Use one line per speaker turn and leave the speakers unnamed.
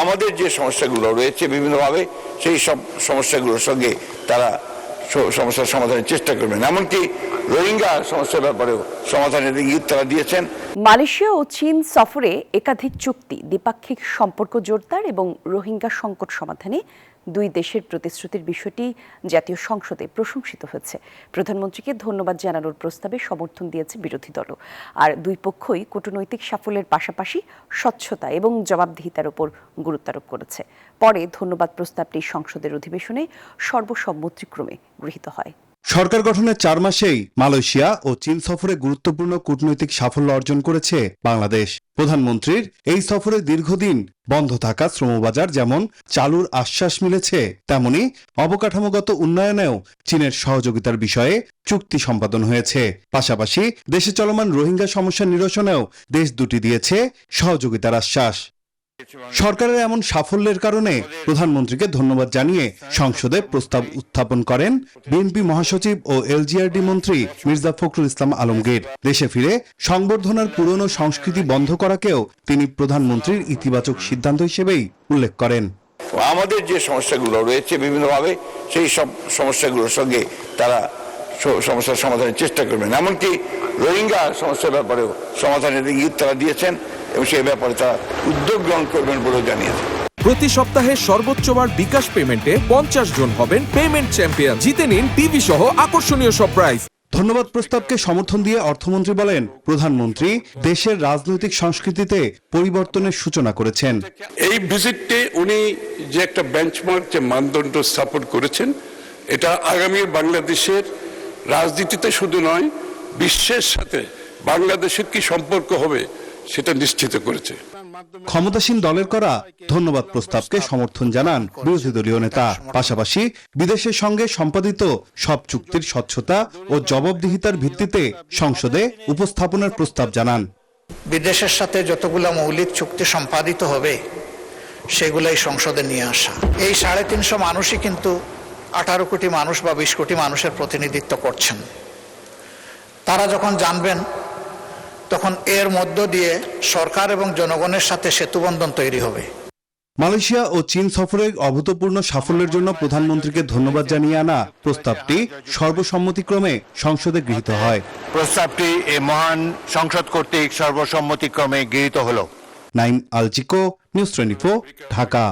আমাদের যে সমস্যাগুলো রয়েছে বিভিন্নভাবে সেই সব সমস্যাগুলোর সঙ্গে তারা সমস্যার সমাধানের চেষ্টা করবেন, এমনকি রোহিঙ্গা সমস্যার ব্যাপারেও সমাধানের ইঙ্গিত তারা দিয়েছেন।
মালয়েশিয়া ও চীন সফরে একাধিক চুক্তি, দ্বিপাক্ষিক সম্পর্ক জোরদার এবং রোহিঙ্গা সংকট সমাধানে দুই দেশের প্রতিশ্রুতির বিষয়টি জাতীয় সংসদে প্রশংসিত হয়েছে। প্রধানমন্ত্রীকে ধন্যবাদ জানানোর প্রস্তাবে সমর্থন দিয়েছে বিরোধী দলও। আর দুই পক্ষই কূটনৈতিক সাফল্যের পাশাপাশি স্বচ্ছতা এবং জবাবদিহিতার উপর গুরুত্ব আরোপ করেছে। পরে ধন্যবাদ প্রস্তাবটি সংসদের অধিবেশনে সর্বসম্মতিক্রমে গৃহীত হয়।
সরকার গঠনের 4 মাসেই মালয়েশিয়া ও চীন সফরে গুরুত্বপূর্ণ কূটনৈতিক সাফল্য অর্জন করেছে বাংলাদেশ। প্রধানমন্ত্রীর এই সফরে দীর্ঘদিন বন্ধ থাকা শ্রমবাজার যেমন চালুর আশ্বাস মিলেছে, তেমনি অবকাঠামোগত উন্নয়নেও চীনের সহযোগিতার বিষয়ে চুক্তি সম্পাদন হয়েছে। পাশাপাশি দেশে চলমান রোহিঙ্গা সমস্যা নিরসনেও দেশ দুটি দিয়েছে সহযোগিতার আশ্বাস। সরকারের এমন সাফল্যের কারণে প্রধানমন্ত্রীকে ধন্যবাদ জানিয়ে সংসদে প্রস্তাব উত্থাপন করেন বিএনপি মহাসচিব ও এলজিআরডি মন্ত্রী মির্জা ফখরুল ইসলাম আলমগীর। দেশে ফিরে সংবর্ধনার পুরনো সংস্কৃতি বন্ধ করাকেও তিনি প্রধানমন্ত্রীর ইতিবাচক সিদ্ধান্ত হিসেবেই উল্লেখ করেন।
আমাদের যে সমস্যাগুলো রয়েছে বিভিন্নভাবে সেই সব সমস্যাগুলোর সঙ্গে তারা সমস্যার সমাধানের চেষ্টা করবেন, এমনকি রোহিঙ্গা সমস্যার ব্যাপারেও সমাধানের ইঙ্গিত তারা দিয়েছেন এবং সেই ব্যাপারে তারা উদ্যোগ গ্রহণ করবেন বলেও জানিয়েছেন।
প্রতি সপ্তাহে সর্বোচ্চবার বিকাশ পেমেন্টে 50 জন হবেন পেমেন্ট চ্যাম্পিয়ন। জিতে নিন টিভি সহ আকর্ষণীয় সব প্রাইজ।
ধন্যবাদ প্রস্তাবকে সমর্থন দিয়ে অর্থমন্ত্রী বলেন, প্রধানমন্ত্রী দেশের রাজনৈতিক সংস্কৃতিতে পরিবর্তনের সূচনা করেছেন।
এই ভিজিটে উনি যে একটা বেঞ্চমার্ক, যে মানদণ্ড স্থাপন করেছেন, এটা আগামী বাংলাদেশের রাজনীতিতে শুধু নয়, বিশ্বের সাথে বাংলাদেশের কি সম্পর্ক হবে সেটা নিশ্চিত করেছে।
ক্ষমতাসীন দলের করা ধন্যবাদ প্রস্তাবকে সমর্থন জানান বিরোধী দলীয় নেতা। পাশাপাশি বিদেশের সঙ্গে সম্পাদিত সব চুক্তির স্বচ্ছতা ও জবাবদিহিতার ভিত্তিতে সংসদে উপস্থাপনের প্রস্তাব জানান।
বিদেশের সাথে যতগুলো মৌলিক চুক্তি সম্পাদিত হবে সেগুলাই সংসদে নিয়ে আসা। এই 350 মানুষই কিন্তু 18 কোটি মানুষ বা 20 কোটি মানুষের প্রতিনিধিত্ব করছেন। তারা যখন জানবেন তখন এর মধ্য দিয়ে সরকার এবং জনগণের সাথে সেতুবন্ধন তৈরি হবে।
মালয়েশিয়া ও চীন সফরের অভূতপূর্ণ সাফল্যের জন্য প্রধানমন্ত্রীকে ধন্যবাদ জানিয়ে আনা প্রস্তাবটি সর্বসম্মতিক্রমে সংসদে গৃহীত হয়।
প্রস্তাবটি এই মহান সংসদ কর্তৃক সর্বসম্মতিক্রমে গৃহীত হলো।
নাইম আলচিকো, নিউজ 24, ঢাকা।